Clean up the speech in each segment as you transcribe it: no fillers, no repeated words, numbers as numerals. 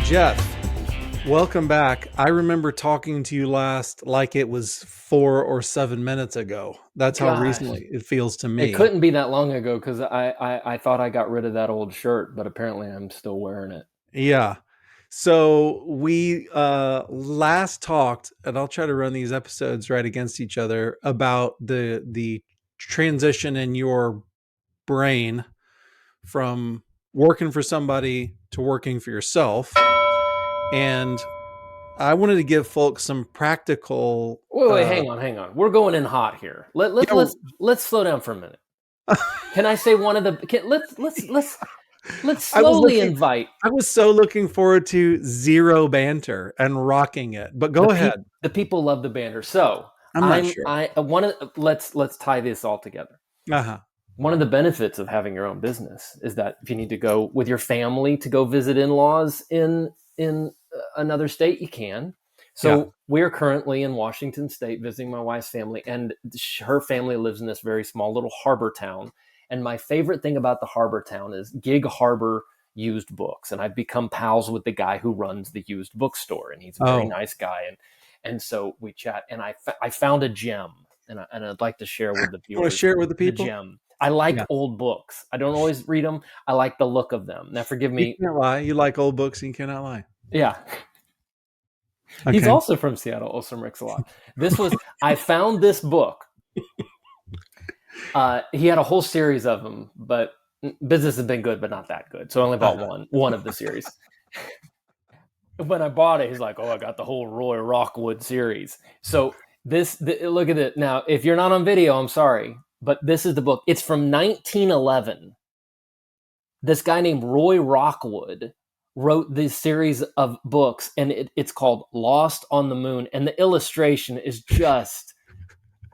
Jeff, welcome back. I remember talking to you last like it was 4 or 7 minutes ago. That's how Gosh, recently it feels to it me. couldn't be that long ago because I thought I got rid of that old shirt, but apparently I'm still wearing it. Yeah. So we last talked, and I'll try to run these episodes right against each other, about the transition in your brain from working for somebody to working for yourself. And I wanted to give folks some practical Wait, hang on. We're going in hot here. you know, Let's slow down for a minute. Can I say one of the? Let's I was slowly looking invite I was so looking forward to zero banter and rocking it. But go ahead. the people love the banter. So I'm not sure. I one of let's tie this all together. Uh-huh. One of the benefits of having your own business is that if you need to go with your family to go visit in-laws in another state, you can. Yeah. So we're currently in Washington State visiting my wife's family, and her family lives in this very small little harbor town. And my favorite thing about the harbor town is Gig Harbor Used Books, and I've become pals with the guy who runs the used bookstore, and he's a very Oh, nice guy. And so we chat, and I found a gem, and I'd like to share with the you want to viewers share it with the the people? gem. I like Yeah. old books. I don't always read them. I like the look of them. Now, forgive You me. can't lie. You like old books and you cannot lie. Yeah, he's Okay. also from Seattle. Also mix a lot. I found this book. He had a whole series of them, but business has been good, but not that good. So I only bought Uh-huh. one of the series. When I bought it, he's like, "Oh, I got the whole Roy Rockwood series." So look at it now. If you're not on video, I'm sorry, but this is the book. It's from 1911. This guy named Roy Rockwood wrote this series of books, and it's called Lost on the Moon. And the illustration is just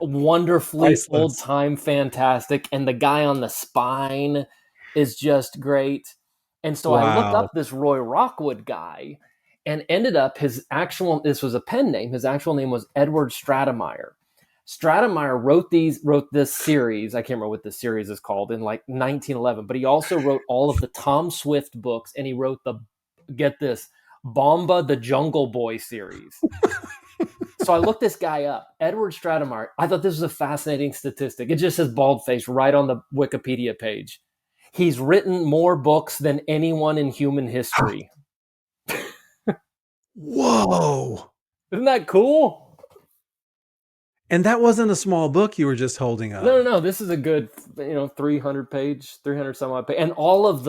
wonderfully old Priceless. time fantastic. And the guy on the spine is just great. And so I looked Wow. up this Roy Rockwood guy and ended up this was a pen name. His actual name was Edward Stratemeyer. Stratemeyer wrote this series. I can't remember what the series is called in like 1911, but he also wrote all of the Tom Swift books, and he wrote get this, Bomba the Jungle Boy series. So I looked this guy up, Edward Stratemeyer. I thought this was a fascinating statistic. It just says bald face right on the Wikipedia page. He's written more books than anyone in human history. Whoa. Isn't that cool? And that wasn't a small book you were just holding up. No. This is a good, 300 some odd page, and all of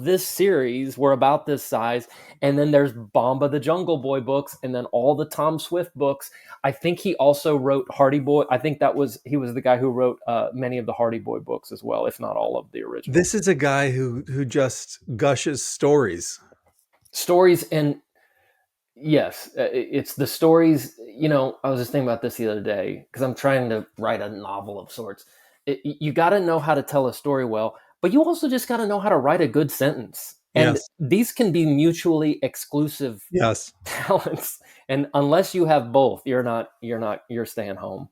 this series were about this size. And then there's Bomba the Jungle Boy books, and then all the Tom Swift books. I think he also wrote Hardy Boy. I think he was the guy who wrote many of the Hardy Boy books as well, if not all of the originals. This is a guy who just gushes stories. Stories and yes, it's the stories. I was just thinking about this the other day because I'm trying to write a novel of sorts. You got to know how to tell a story well, but you also just got to know how to write a good sentence. And Yes. these can be mutually exclusive Yes. talents. And unless you have both, you're staying home.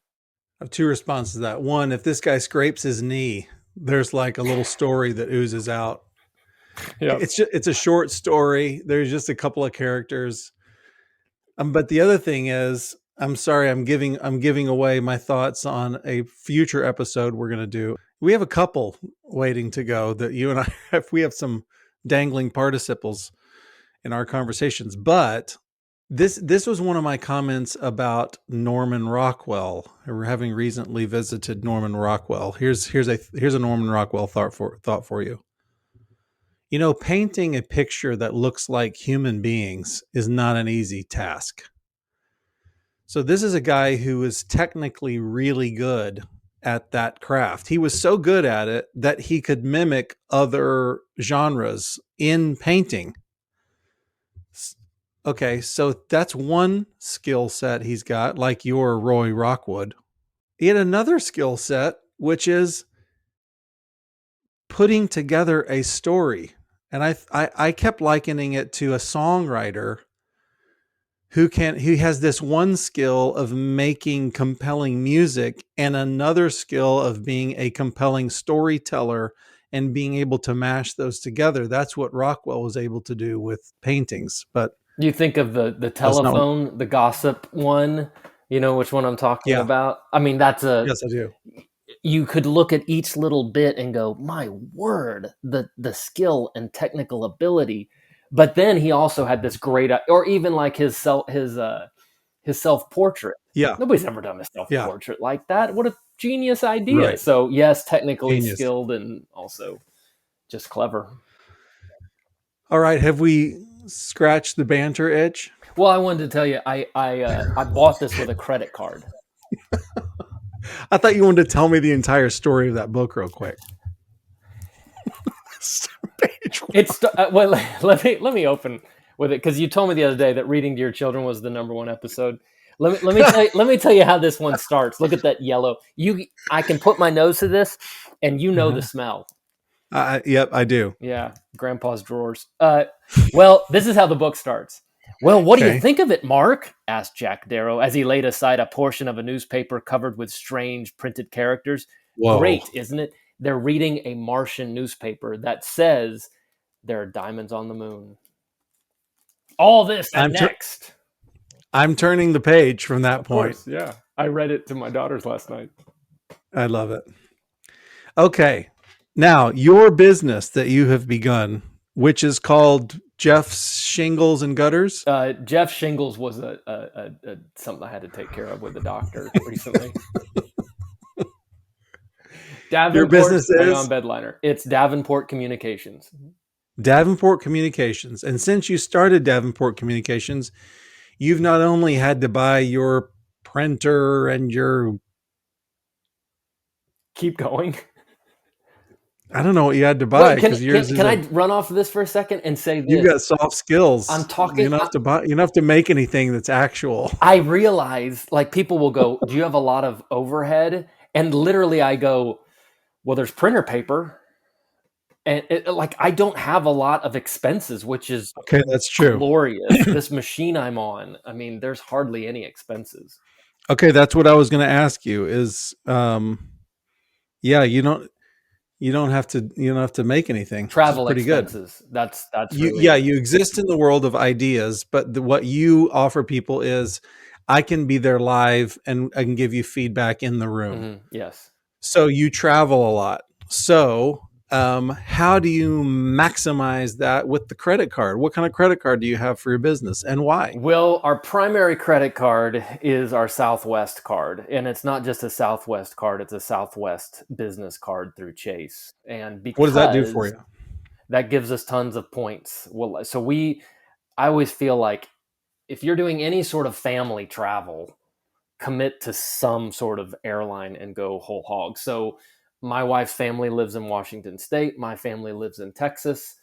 I have two responses to that. One, if this guy scrapes his knee, there's like a little story that oozes out. Yeah. It's a short story. There's just a couple of characters. But the other thing is, I'm sorry, I'm giving away my thoughts on a future episode we're going to do. We have a couple waiting to go that you and I we have some dangling participles in our conversations. But this was one of my comments about Norman Rockwell. We're having recently visited Norman Rockwell. Here's a Norman Rockwell thought for you. Painting a picture that looks like human beings is not an easy task. So this is a guy who is technically really good at that craft. He was so good at it that he could mimic other genres in painting. Okay, so that's one skill set he's got, like your Roy Rockwood. He had another skill set, which is putting together a story. And I kept likening it to a songwriter who has this one skill of making compelling music and another skill of being a compelling storyteller and being able to mash those together. That's what Rockwell was able to do with paintings. But You think of the that's not what, telephone, the gossip one, you know which one I'm talking yeah. about? I mean, that's a Yes, I do. you could look at each little bit and go, "My word, the skill and technical ability." But then he also had this great, or even like his self portrait. Yeah. Nobody's ever done a self Yeah. portrait like that. What a genius idea! Right. So yes, technically Genius. skilled and also just clever. All right. Have we scratched the banter itch? Well, I wanted to tell you, I bought this with a credit card. I thought you wanted to tell me the entire story of that book real quick. Page one. It's well, let me open with it because you told me the other day that reading to your children was the number one episode. Let me tell you how this one starts. Look at that yellow. I can put my nose to this, and you know the smell. Yep, I do. Yeah, Grandpa's drawers. Well, this is how the book starts. Well, what do you Okay. think of it, Mark? Asked Jack Darrow as he laid aside a portion of a newspaper covered with strange printed characters. Whoa. Great, isn't it? They're reading a Martian newspaper that says there are diamonds on the moon. All this and next. I'm turning the page from that point. Course, yeah. I read it to my daughters last night. I love it. Okay. Now, your business that you have begun, which is called Jeff's Shingles and Gutters. Jeff Shingles was a something I had to take care of with the doctor recently. Davenport, your business hang is on, bedliner. It's Davenport Communications. Davenport Communications. And since you started Davenport Communications, you've not only had to buy your printer and your, Keep going. I don't know what you had to buy Wait, because yours can I run off of this for a second and say this? You got soft skills. I'm talking. You don't have to buy. You don't have to make anything that's actual. I realize, like, people will go, "Do you have a lot of overhead?" And literally, I go, "Well, there's printer paper." And like, I don't have a lot of expenses, which is Okay, that's true. glorious. This machine I'm on, I mean, there's hardly any expenses. Okay, that's what I was going to ask you. Is yeah, you don't have to make anything. Travel Which is pretty expenses. good. That's You really yeah, you exist in the world of ideas, but what you offer people is, I can be there live and I can give you feedback in the room. Yes. So you travel a lot. So how do you maximize that with the credit card? What kind of credit card do you have for your business and why? Well, our primary credit card is our Southwest card. And it's not just a Southwest card, it's a Southwest business card through Chase. And What does that do because for you? that gives us tons of points. Well, so I always feel like if you're doing any sort of family travel, commit to some sort of airline and go whole hog. So my wife's family lives in Washington State. My family lives in Texas.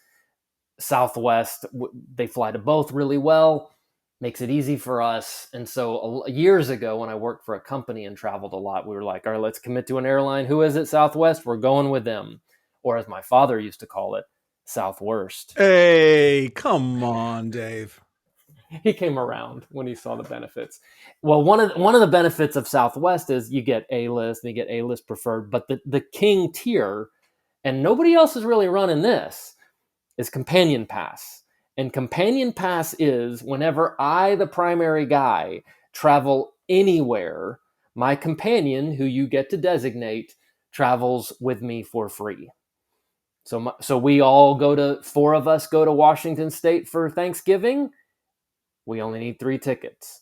Southwest, they fly to both really well, makes it easy for us. And so years ago, when I worked for a company and traveled a lot, we were like, all right, let's commit to an airline. Who is it? Southwest. We're going with them. Or as my father used to call it, Southworst. Hey, come on, Dave. He came around when he saw the benefits. Well, one of the benefits of Southwest is you get A-list and you get A-list preferred, but the king tier, and nobody else is really running this, is Companion Pass. And Companion Pass is whenever I, the primary guy, travel anywhere, my companion, who you get to designate, travels with me for free. So we all four of us go to Washington State for Thanksgiving. We only need 3 tickets.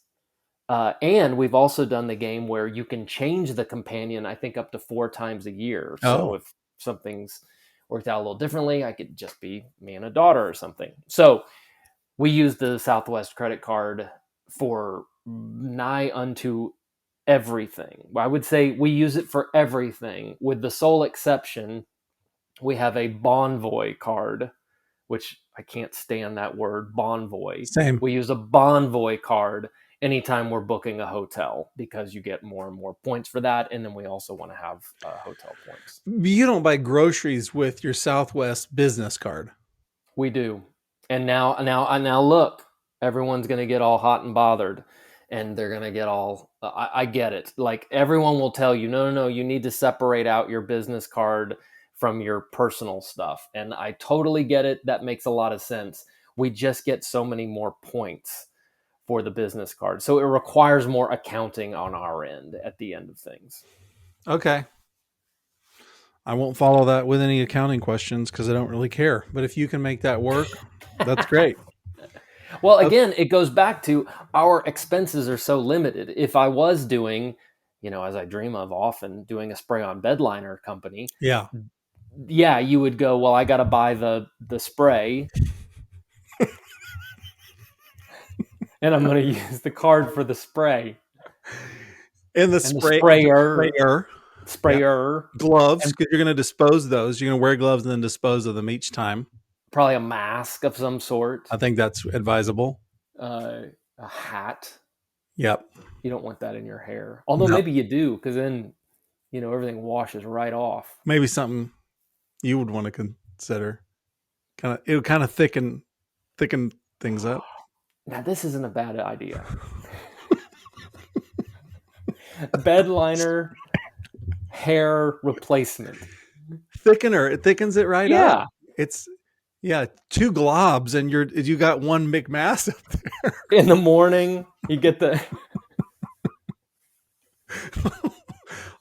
And we've also done the game where you can change the companion, I think, up to 4 times a year. So if something's worked out a little differently, I could just be me and a daughter or something. So we use the Southwest credit card for nigh unto everything. I would say we use it for everything, with the sole exception, we have a Bonvoy card, which I can't stand that word, Bonvoy. Same. We use a Bonvoy card anytime we're booking a hotel because you get more and more points for that. And then we also want to have hotel points. You don't buy groceries with your Southwest business card. We do. And now look, everyone's going to get all hot and bothered. And they're going to get all, I get it. Like, everyone will tell you, no, you need to separate out your business card from your personal stuff. And I totally get it. That makes a lot of sense. We just get so many more points for the business card. So it requires more accounting on our end at the end of things. Okay. I won't follow that with any accounting questions because I don't really care. But if you can make that work, that's great. Well, Okay. again, it goes back to our expenses are so limited. If I was doing, as I dream of often, doing a spray on bedliner company, Yeah. yeah, you would go, well, I got to buy the spray and I'm going to use the card for the spray And the and the spray, the sprayer, sprayer. Yeah. sprayer, Gloves, and because you're going to dispose those. You're going to wear gloves and then dispose of them each time. probably a mask of some sort, I think that's advisable. a hat. Yep. You don't want that in your hair. Although No. maybe you do, because then, everything washes right off. Maybe something you would want to consider. It would kind of thicken things up. Now, this isn't a bad idea. Bed liner hair replacement. Thickener. It thickens it right up. Yeah. It's two globs and you got one big mass up there. In the morning, you get the.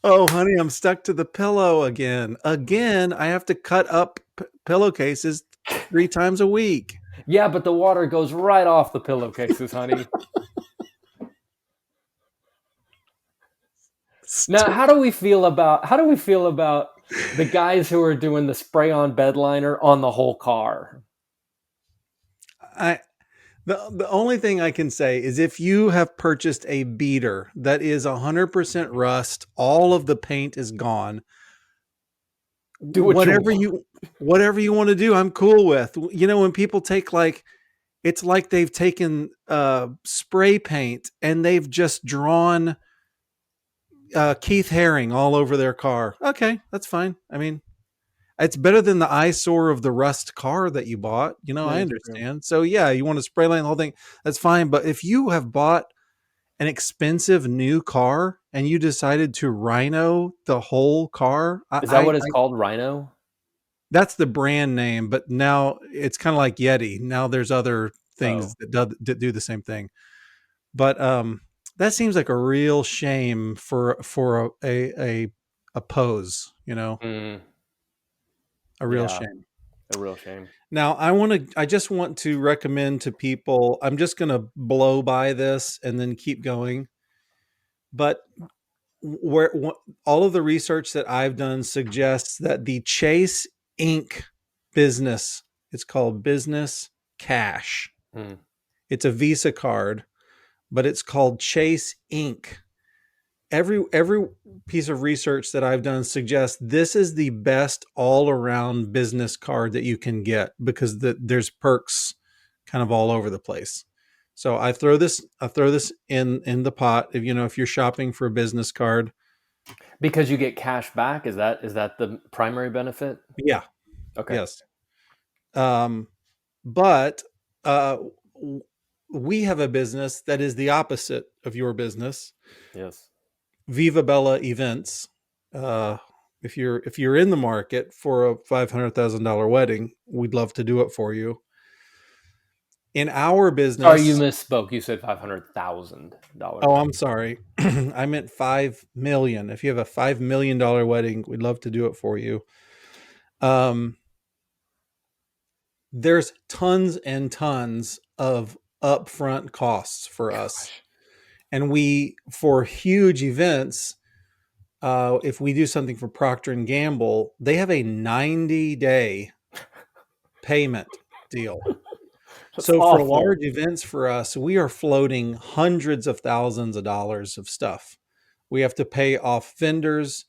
Oh, honey, I'm stuck to the pillow again. Again, I have to cut up pillowcases 3 times a week. Yeah, but the water goes right off the pillowcases, honey. Now, how do we feel about the guys who are doing the spray on bed liner on the whole car? I the only thing I can say is if you have purchased a beater that is 100% rust, all of the paint is gone. Do what you Whatever want. you want to do, I'm cool with. When people take it's like they've taken spray paint and they've just drawn Keith Haring all over their car. Okay, that's fine. I mean, it's better than the eyesore of the rust car that you bought. I That's true. understand. So yeah, you want to spray line the whole thing. That's fine. But if you have bought an expensive new car and you decided to rhino the whole car, Is that what it's called, Rhino? that's the brand name. But now it's kind of like Yeti. Now there's other Oh, things that do the same thing. But that seems like a real shame for a pose. mm, A real yeah, shame. a real shame. Now, I just want to recommend to people, I'm just going to blow by this and then keep going. But all of the research that I've done suggests that the Chase Inc. business, it's called Business Cash. Mm. It's a Visa card, but it's called Chase Inc. Every piece of research that I've done suggests this is the best all around business card that you can get because there's perks kind of all over the place. So I throw this in the pot if you're shopping for a business card. Because you get cash back. Is that the primary benefit? Yeah. Okay. Yes. But uh, we have a business that is the opposite of your business. Yes. Viva Bella Events. Uh, if you're in the market for a $500,000 wedding, we'd love to do it for you. In our Sorry, you business, misspoke. You said $500,000 oh, wedding. I'm sorry, I meant 5 million. If you have a $5 million wedding, we'd love to do it for you. Um, there's tons and tons of upfront costs for us, Gosh. and for huge events. If we do something for Procter and Gamble, they have a 90-day payment deal. That's So for awful. large events for us, we are floating hundreds of thousands of dollars of stuff. We have to pay off vendors.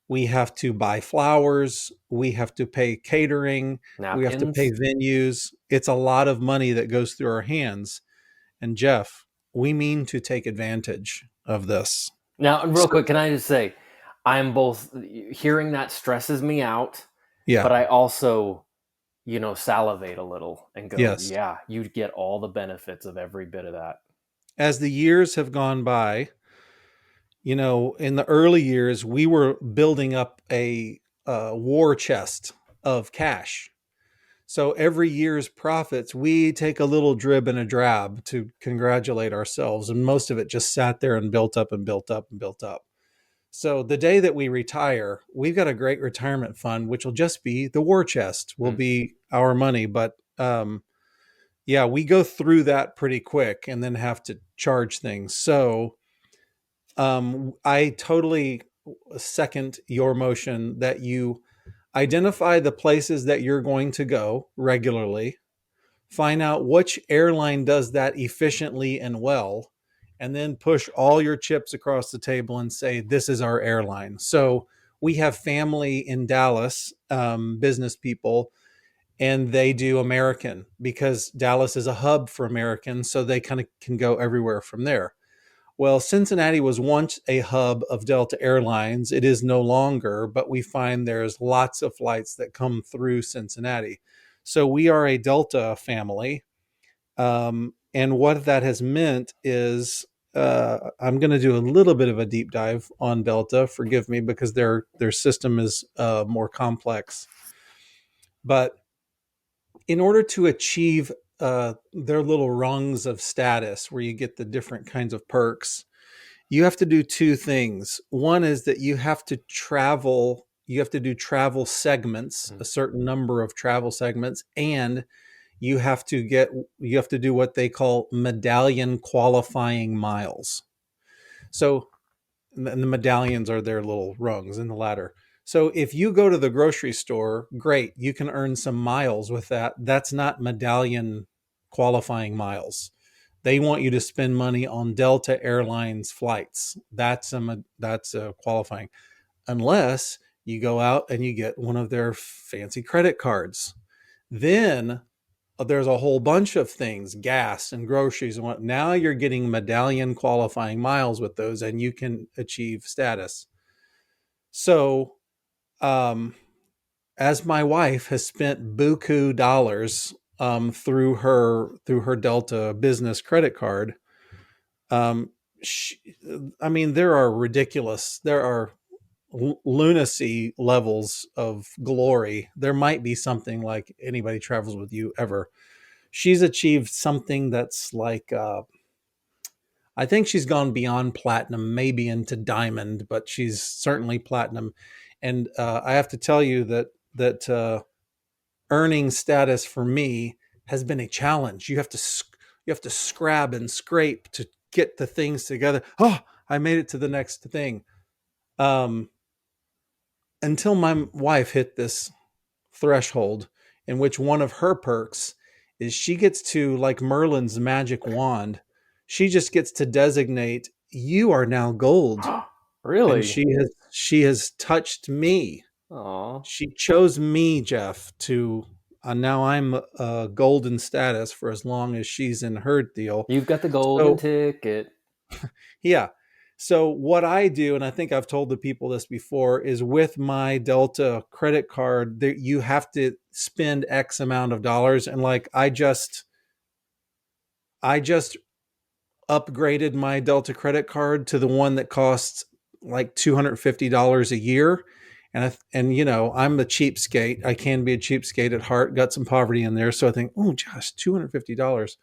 We have to buy flowers. We have to pay catering. We have to pay Napkins. venues. It's a lot of money that goes through our hands. And Jeff, we mean to take advantage of this. Now, real So, quick, can I just say, I'm both hearing that stresses me out, yeah. but I also, salivate a little and go, Yes. yeah, you'd get all the benefits of every bit of that. As the years have gone by, in the early years, we were building up war chest of cash. So every year's profits, we take a little drib and a drab to congratulate ourselves. And most of it just sat there and built up and built up and built up. So the day that we retire, we've got a great retirement fund, which will just be the war chest, will Mm. be our money. But yeah, we go through that pretty quick and then have to charge things. So I totally second your motion that you identify the places that you're going to go regularly, find out which airline does that efficiently and well, and then push all your chips across the table and say, this is our airline. So we have family in Dallas, business people, and they do American because Dallas is a hub for Americans. So they kind of can go everywhere from there. Well, Cincinnati was once a hub of Delta Airlines. It is no longer, but we find there's lots of flights that come through Cincinnati. So we are a Delta family. And what that has meant is I'm going to do a little bit of a deep dive on Delta. Forgive me because their system is more complex. But in order to achieve their little rungs of status, where you get the different kinds of perks, you have to do two things. One is that you have to travel, you have to do travel segments, Mm. a certain number of travel segments, and you have to get, you have to do what they call medallion qualifying miles. So, and the medallions are their little rungs in the ladder. So if you go to the grocery store, great, you can earn some miles with that. That's not medallion qualifying miles. They want you to spend money on Delta Airlines flights. That's a qualifying, unless you go out and you get one of their fancy credit cards. Then there's a whole bunch of things, gas and groceries and what. Now you're getting medallion qualifying miles with those, and you can achieve status. So, um, as my wife has spent buku dollars through her Delta business credit card, um, she, I mean, there are lunacy levels of glory. There might be something like anybody travels with you ever. She's achieved something that's like, I think she's gone beyond platinum, maybe into diamond, but she's certainly platinum. And I have to tell you that earning status for me has been a challenge. You have to scrab and scrape to get the things together. Oh, I made it to the next thing. Um, until my wife hit this threshold, in which one of her perks is she gets to, like Merlin's magic wand, she just gets to designate, you are now gold. And Really? she has touched me. Aw. She chose me, Jeff, to now I'm golden status for as long as she's in her deal. You've got the golden So ticket. yeah. So what I do, and I think I've told the people this before, is with my Delta credit card, that you have to spend X amount of dollars. And like I just upgraded my Delta credit card to the one that costs like $250 a year. And you know, I'm a cheapskate. I can be a cheapskate at heart, got some poverty in there. So I think, oh gosh, $250.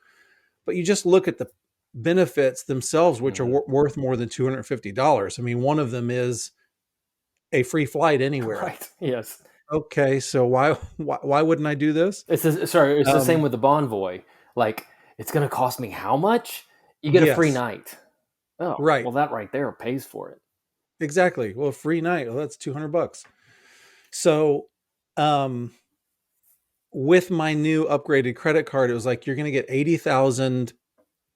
But you just look at the benefits themselves, which are Mhm. worth more than $250. I mean, one of them is a free flight anywhere. Right. Yes. Okay, so why wouldn't I do this? Sorry. It's the same Um, with the Bonvoy. Like, it's going to cost me how much? You get a free yes, night. Oh, right, well, that right there pays for it. exactly. Well, free night, well, that's $200. So, um, with my new upgraded credit card, it was like you're going to get 80,000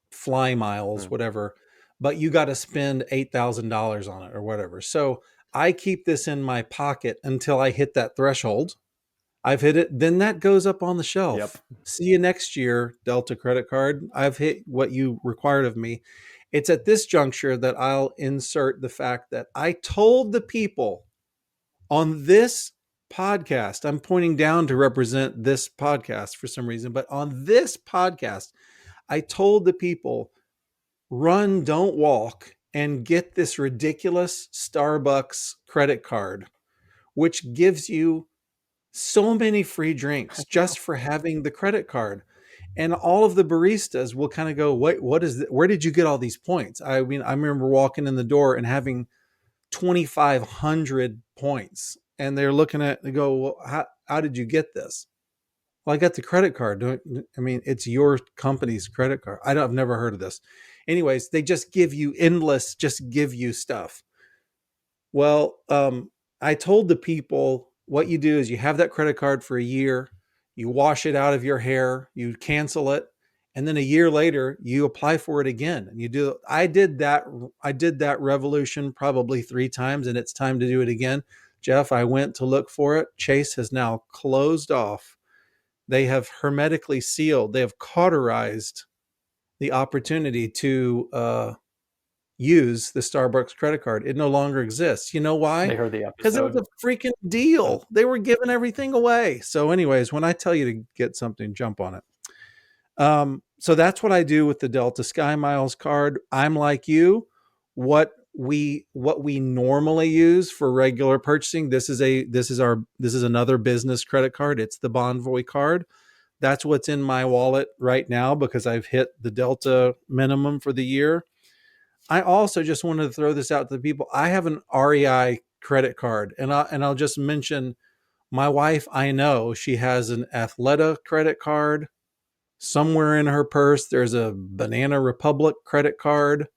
fly miles, Mm. whatever, but you got to spend $8,000 on it or whatever. So I keep this in my pocket until I hit that threshold. I've hit it, then that goes up on the Yep. shelf. See you next year, Delta credit card. I've hit what you required of me. It's at this juncture that I'll insert the fact that I told the people on this podcast, I'm pointing down to represent this podcast for some reason, but on this podcast, I told the people, run, don't walk, and get this ridiculous Starbucks credit card which gives you so many free drinks just for having the credit card. And all of the baristas will kind of go, what is that? Where did you get all these points? I mean, I remember walking in the door and having 2,500 points. And they're looking at, they go, well, how did you get this? Well, I got the credit card. I mean, it's your company's credit card. I've never heard of this. Anyways, they just give you endless, just give you stuff. Well, I told the people what you do is you have that credit card for a year, you wash it out of your hair, you cancel it, and then a year later you apply for it again. And you do. I did that. I did that revolution probably 3 times, and it's time to do it again. Jeff, I went to look for it. Chase has now closed off. They have hermetically sealed. They have cauterized the opportunity to use the Starbucks credit card. It no longer exists. You know They why? heard the Because it was episode. a freaking deal. They were giving everything away. So, anyways, when I tell you to get something, jump on it. So that's what I do with the Delta Sky Miles card. I'm like you. What we normally use for regular purchasing. This is another business credit card. It's the Bonvoy card. That's what's in my wallet right now because I've hit the Delta minimum for the year. I also just wanted to throw this out to the people. I have an REI credit card, and I'll just mention my wife. I know she has an Athleta credit card. Somewhere in her purse, there's a Banana Republic credit card.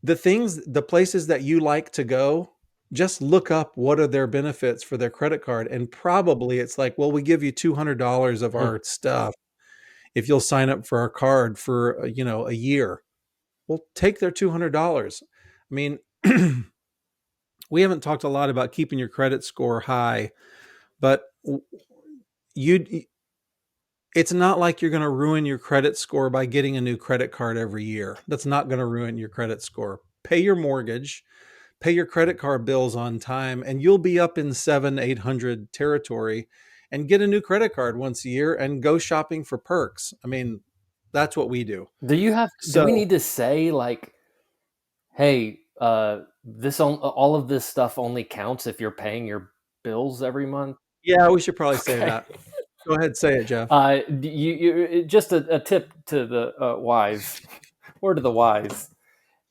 The places that you like to go, just look up what are their benefits for their credit card, and probably it's like, well, we give you $200 of Hmm. our stuff if you'll sign up for our card for a year. Well, take their $200. I mean, we haven't talked a lot about keeping your credit score high, but you it's not like you're going to ruin your credit score by getting a new credit card every year. That's not going to ruin your credit score. Pay your mortgage, pay your credit card bills on time, and you'll be up in 700-800 territory, and get a new credit card once a year and go shopping for perks. I mean, that's what we do. Do we So need to say like, hey, this all of this stuff only counts if you're paying your bills every month? yeah, we should probably say Okay. that. Go ahead, say it, Jeff. Just a tip to the wise, word to the wise.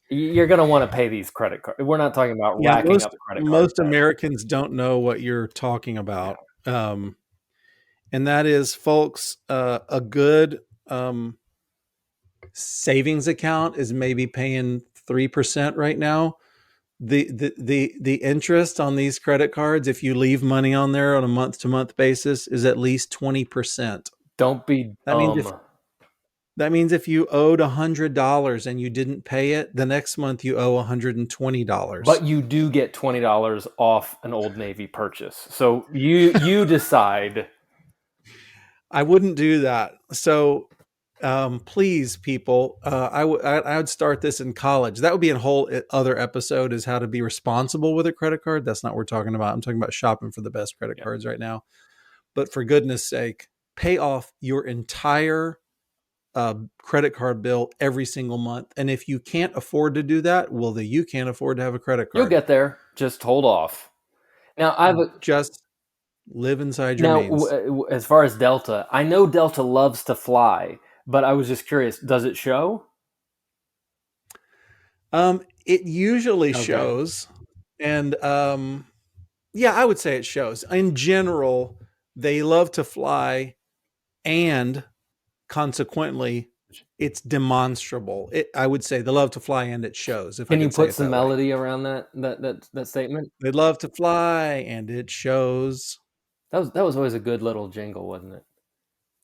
You're going to want to pay these credit cards. We're not talking about Yeah, racking up credit card most debt. Americans don't know what you're talking Yeah. about, and that is, folks, a good savings account is maybe paying 3% right now. The interest on these credit cards, if you leave money on there on a month to month basis, is at least 20%. Don't be That means if dumb. that means if you owed $100 and you didn't pay it, the next month you owe $120. But you do get $20 off an Old Navy purchase. So you decide. I wouldn't do that. So please, people, I would start this in college. That would be a whole other episode, is how to be responsible with a credit card. That's not what we're talking about. I'm talking about shopping for the best credit Yeah. cards right now. But for goodness sake, pay off your entire credit card bill every single month. And if you can't afford to do that, well, then you can't afford to have a credit You'll card. get there. Just hold off. Now I've Just live inside your now means. as far as Delta, I know Delta loves to fly, but I was just curious. Does it show? It usually Okay. shows, and yeah, I would say it shows. In general, they love to fly, and consequently, it's demonstrable. I would say they love to fly, and it shows. If I Can you could say put it some that way, melody around that statement? they love to fly, and it shows. That was always a good little jingle, wasn't it?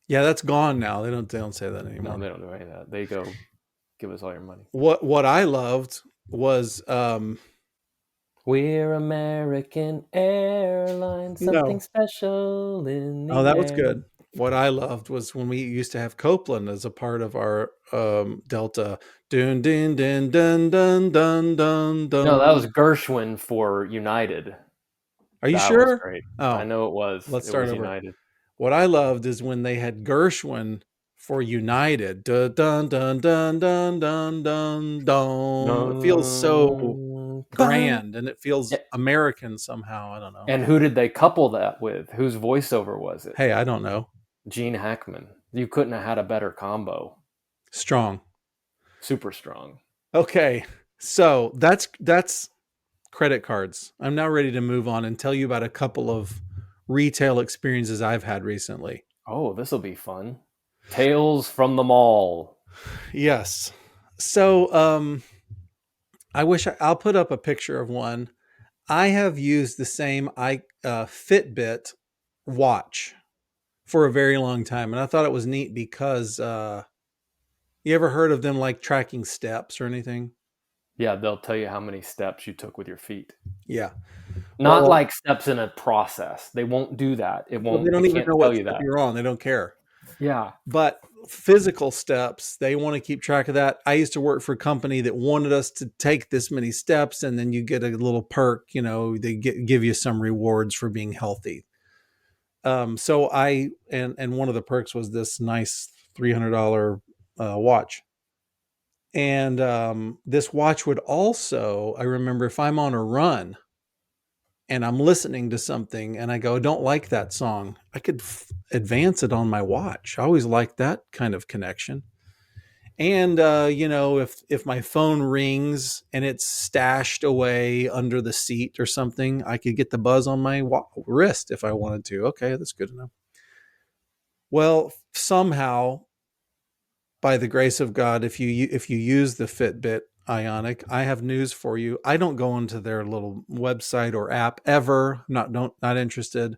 Yeah, that's gone now. They don't say that No, anymore. they don't do any of that. They go, give us all your money. What I loved was We're American Airlines, something no. special in Oh, the that was air. good. What I loved was when we used to have Copeland as a part of our Delta. Dun dun dun dun dun dun dun No, that dun. was Gershwin for United. Are you That was sure? great. I Oh, know it was. let's It start was over. United. What I loved is when they had Gershwin for United. Dun dun dun dun dun dun dun dun. It feels so grand and it feels Yeah. American somehow. I don't know. And who did they couple that with? Whose voiceover was it? Hey, I don't know. Gene Hackman. You couldn't have had a better combo. Strong. Super strong. Okay. So that's credit cards. I'm now ready to move on and tell you about a couple of retail experiences I've had recently. Oh, this will be fun. Tales from the Mall. Yes. So I'll put up a picture of one. I have used the same Fitbit watch for a very long time, and I thought it was neat because you ever heard of them like tracking steps or anything? Yeah, they'll tell you how many steps you took with your feet. Yeah. Not Well, like steps in a process. They won't do that. It well, they won't. don't It even can't know tell what you step that. you're on. They don't care. Yeah. But physical steps, they want to keep track of that. I used to work for a company that wanted us to take this many steps, and then you get a little perk. They give you some rewards for being healthy. So and one of the perks was this nice $300 watch. And this watch would also, I remember, if I'm on a run and I'm listening to something and I go, don't like that song, I could advance it on my watch. I always liked that kind of connection. And if my phone rings and it's stashed away under the seat or something, I could get the buzz on my wrist if I wanted to. Okay, that's good enough. Well, somehow, by the grace of God, if you use the Fitbit Ionic, I have news for you. I don't go into their little website or app ever. Not interested.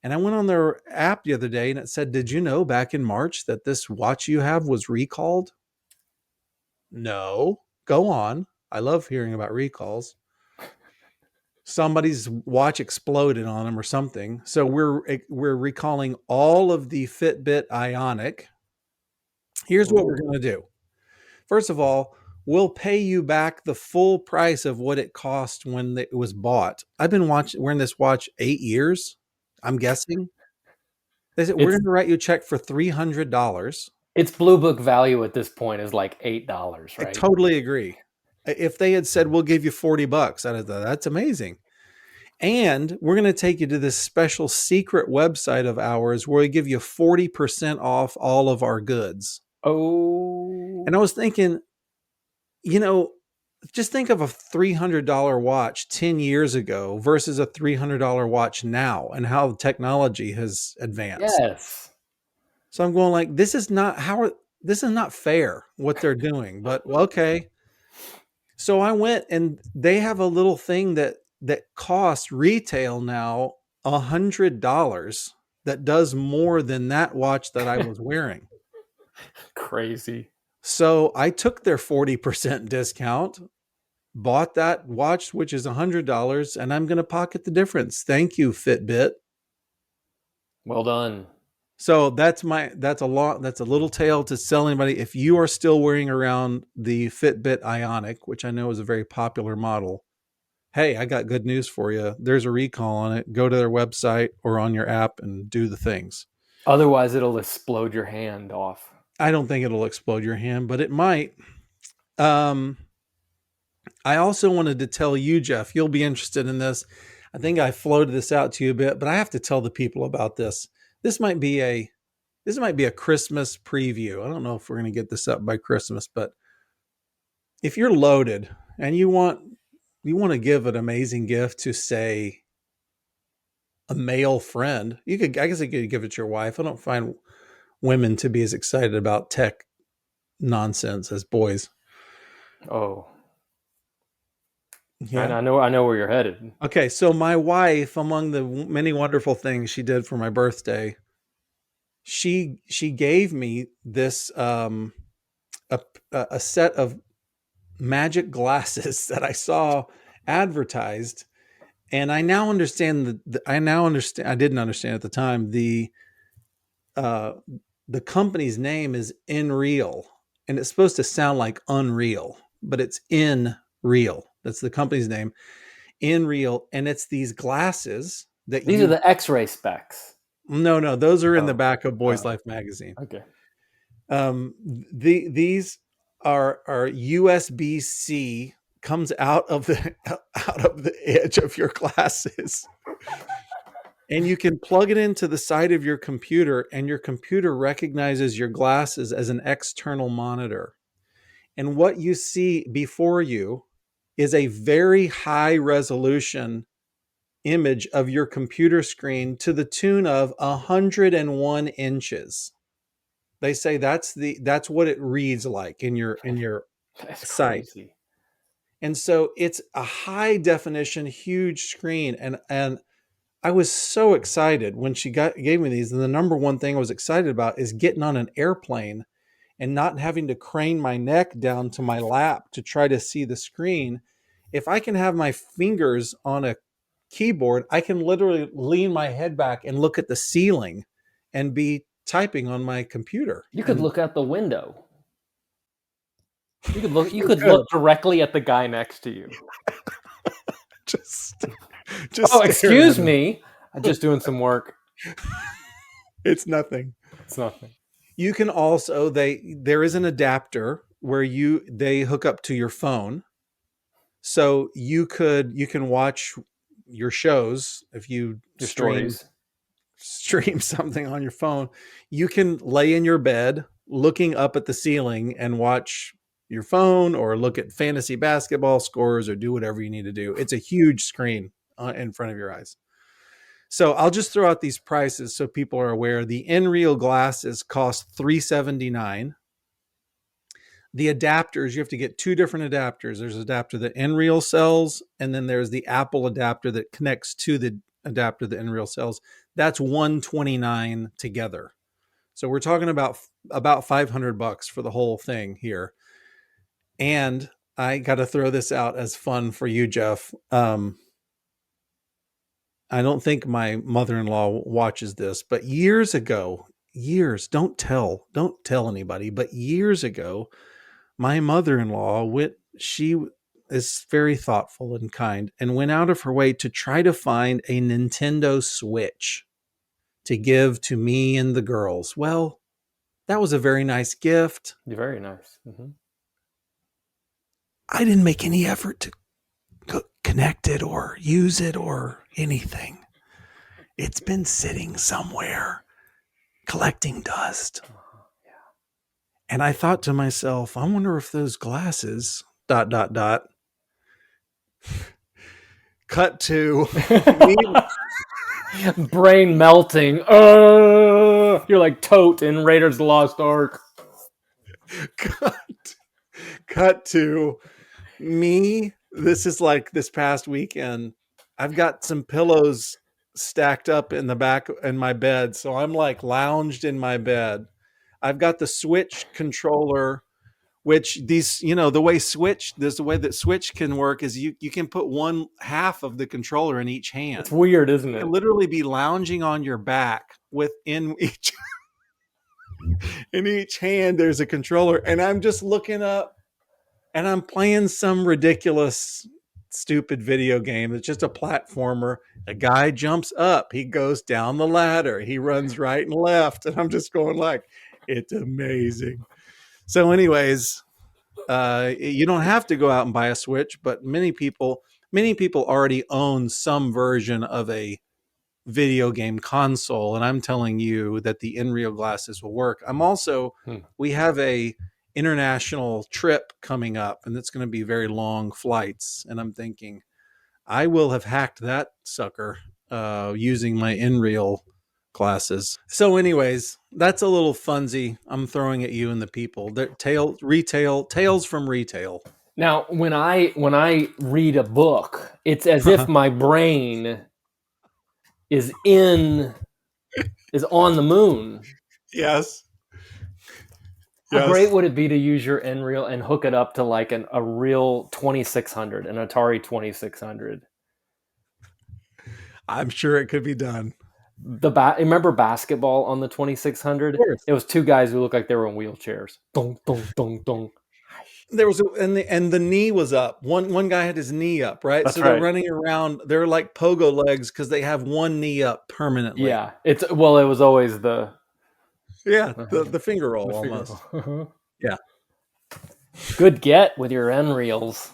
And I went on their app the other day and it said, "Did you know back in March that this watch you have was recalled?" No. Go on. I love hearing about recalls. Somebody's watch exploded on them or something. So we're recalling all of the Fitbit Ionic. Here's what we're Ooh. going to do. First of all, we'll pay you back the full price of what it cost when it was bought. I've been wearing this watch 8 years, I'm guessing. They said, we're It's going to write you a check for $300. it's blue book value at this point is like $8, I right? totally agree. If they had said, we'll give you $40, I'd have thought, that's amazing. And we're going to take you to this special secret website of ours where we give you 40% off all of our goods. And Oh, I was thinking, you know, just think of a $300 watch 10 years ago versus a $300 watch now and how the technology has advanced. yes. So I'm going like, this is not fair what they're doing, but well, okay. So I went and they have a little thing that costs retail now $100 that does more than that watch that I was wearing. Crazy. So I took their 40% discount, bought that watch, which is $100, and I'm going to pocket the difference. Thank you, Fitbit. Well done. So that's a little tale to sell anybody. If you are still wearing around the Fitbit Ionic, which I know is a very popular model, hey, I got good news for you. There's a recall on it. Go to their website or on your app and do the things. Otherwise, it'll explode your hand off. I don't think it'll explode your hand, but it might. Um, I also wanted to tell you, Jeff, you'll be interested in this. I think I floated this out to you a bit, but I have to tell the people about this. This might be a Christmas preview. I don't know if we're going to get this up by Christmas, but if you're loaded and you want to give an amazing gift to, say, a male friend, I guess you could give it to your wife. I don't find women to be as excited about tech nonsense as boys. Oh, Yeah. I know where you're headed. Okay, so my wife, among the many wonderful things she did for my birthday, she gave me this a a set of magic glasses that I saw advertised, and I now understand I now understand. I didn't understand at the time uh the company's name is In Real, and it's supposed to sound like unreal, but it's In Real. That's the company's name, In Real, and it's these glasses that These are you. the X-ray specs. No, those are in the Oh, back of Boys oh, Life magazine. okay. These are USB-C comes out of the edge of your glasses. And you can plug it into the side of your computer, and your computer recognizes your glasses as an external monitor. And what you see before you is a very high resolution image of your computer screen to the tune of 101 inches. They say that's what it reads like in your That's sight. crazy. And so it's a high definition, huge screen. And I was so excited when she gave me these. And the number one thing I was excited about is getting on an airplane and not having to crane my neck down to my lap to try to see the screen. If I can have my fingers on a keyboard, I can literally lean my head back and look at the ceiling and be typing on my computer. You could And look out the window. You could look. You you could could look directly at the guy next to you. just just Oh, stare at excuse him. me. I'm just doing some work. It's nothing. It's nothing. You can also there is an adapter where they hook up to your phone. So you can watch your shows if you Your stream stories. something on your phone. You can lay in your bed looking up at the ceiling and watch your phone or look at fantasy basketball scores or do whatever you need to do. It's a huge screen in front of your eyes. So I'll just throw out these prices so people are aware. The Nreal glasses cost $379. The adapters, you have to get two different adapters. There's an adapter that Nreal sells, and then there's the Apple adapter that connects to the adapter that Nreal sells. That's $129 together. So we're talking about $500 for the whole thing here. And I got to throw this out as fun for you, Jeff. I don't think my mother-in-law watches this, but don't tell anybody, but years ago, my mother-in-law she is very thoughtful and kind and went out of her way to try to find a Nintendo Switch to give to me and the girls. Well, that was a very nice gift. You're very nice. Mm-hmm. I didn't make any effort to connect it or use it or anything. It's been sitting somewhere collecting dust. Yeah. And I thought to myself, I wonder if those glasses ... Cut to me. Brain melting. You're like Tote in Raiders of the Lost Ark. Cut to me. This is like this past weekend. I've got some pillows stacked up in the back in my bed. So I'm like lounged in my bed. I've got the Switch controller, which the way that Switch can work is you can put one half of the controller in each hand. It's weird, isn't You it? can literally be lounging on your back within each in each hand there's a controller, and I'm just looking up and I'm playing some ridiculous stupid video game. It's just a platformer. A guy jumps up, he goes down the ladder, he runs right and left, and I'm just going like, it's amazing. So anyways, you don't have to go out and buy a Switch, but many people already own some version of a video game console, and I'm telling you that the Nreal glasses will work. We have a international trip coming up, and it's going to be very long flights, and I'm thinking I will have hacked that sucker using my Nreal glasses. So anyways, that's a little funsy I'm throwing at you and the people. Tales from retail. Now, when I read a book, it's as if my brain is on the moon. Yes. How great would it be to use your Nreal and hook it up to like a real 2600, an Atari 2600? I'm sure it could be done. Remember basketball on the 2600? Of course. It was two guys who looked like they were in wheelchairs. Dong, dong, dong, dong. There was and the knee was up. One guy had his knee up, right? That's so they're right. running around. They're like pogo legs because they have one knee up permanently. Yeah, it was always the the finger roll almost. Yeah. Good get with your Nreals.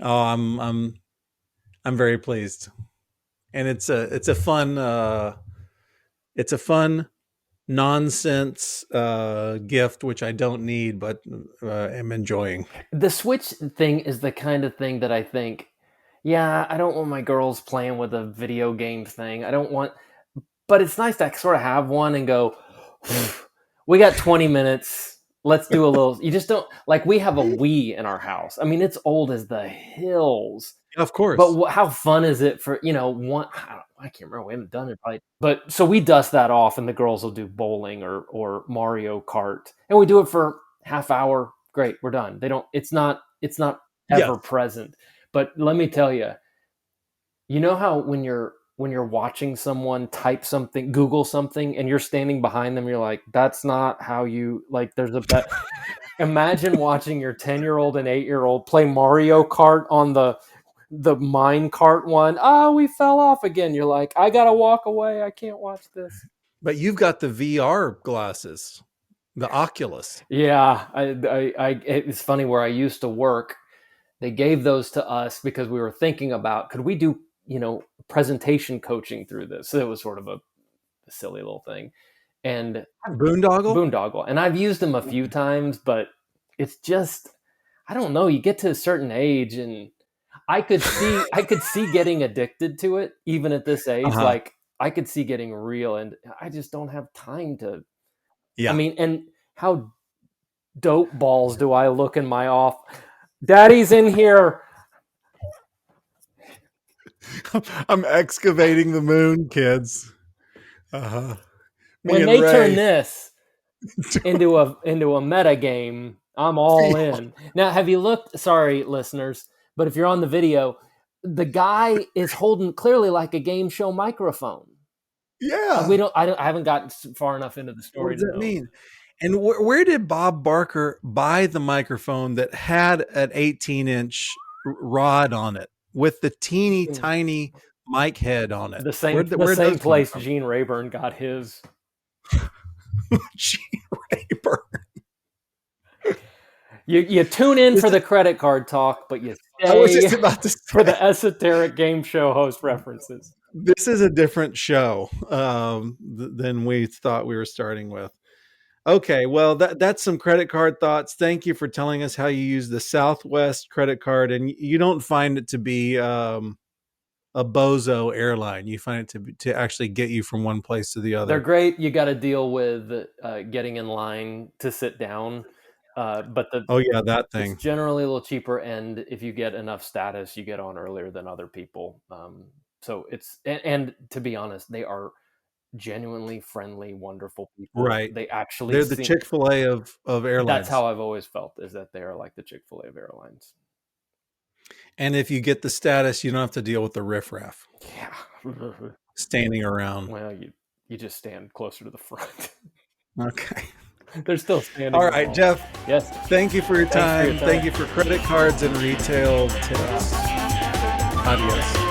Oh, I'm very pleased, and it's a fun nonsense gift which I don't need, but am enjoying. The Switch thing is the kind of thing that I think, yeah, I don't want my girls playing with a video game thing. I don't want, but it's nice to sort of have one and go, we got 20 minutes. Let's do a little. You just don't like. We have a Wii in our house. I mean, it's old as the hills. Of But course. how fun is it for one? I can't remember. We haven't done it probably. But so we dust that off, and the girls will do bowling or Mario Kart, and we do it for half hour. Great, we're done. They don't. It's not ever Yes. present. But let me tell you, you know how when you're watching someone type something, Google something, and you're standing behind them, you're like, that's not how you like. There's a bet. Imagine watching your 10-year-old and 8-year-old play Mario Kart on the mine cart one. Oh, we fell off again. You're like, I gotta walk away. I can't watch this. But you've got the VR glasses, the Oculus. Yeah, it's funny where I used to work. They gave those to us because we were thinking about could we do presentation coaching through this. So it was sort of a silly little thing, and Boondoggle? boondoggle. And I've used them a few times, but it's just I don't know. You get to a certain age, and I could see getting addicted to it even at this age. Uh-huh. Like I could see getting real, and I just don't have time to. I Yeah. mean, and how dope balls do I look in my off? Daddy's in here. I'm excavating the moon, kids. Uh-huh. Me When and they turn Ray. this into a meta game, I'm all in. Now, have you looked? Sorry, listeners, but if you're on the video, the guy is holding clearly like a game show microphone. We Yeah. don't. I haven't gotten far enough into the What story does to that know. mean? And where did Bob Barker buy the microphone that had an 18-inch rod on it with the teeny tiny mic head on it? The same the Where'd those same come place from? Gene Rayburn got his. Gee, Raper. You tune in for This the credit card talk, but you I was stay just about to for the say, esoteric game show host references. this is a different show than we thought we were starting with. Okay, well that's some credit card thoughts. Thank you for telling us how you use the Southwest credit card, and you don't find it to be a bozo airline. You find it to actually get you from one place to the They're other. great. You got to deal with getting in line to sit down, but Oh yeah, that it's thing. generally a little cheaper. And if you get enough status, you get on earlier than other people. So and to be honest, they are genuinely friendly, wonderful people. Right. They actually They're the seem. Chick-fil-A of That's airlines. how I've always felt, is that they are like the Chick-fil-A of airlines. And if you get the status, you don't have to deal with the riffraff Yeah. standing around. Well, you just stand closer to the front. Okay. They're still standing All room right, only. Jeff. Yes. Thank you for your Thanks for your time. Thank time. you for credit cards and retail tips. Adios.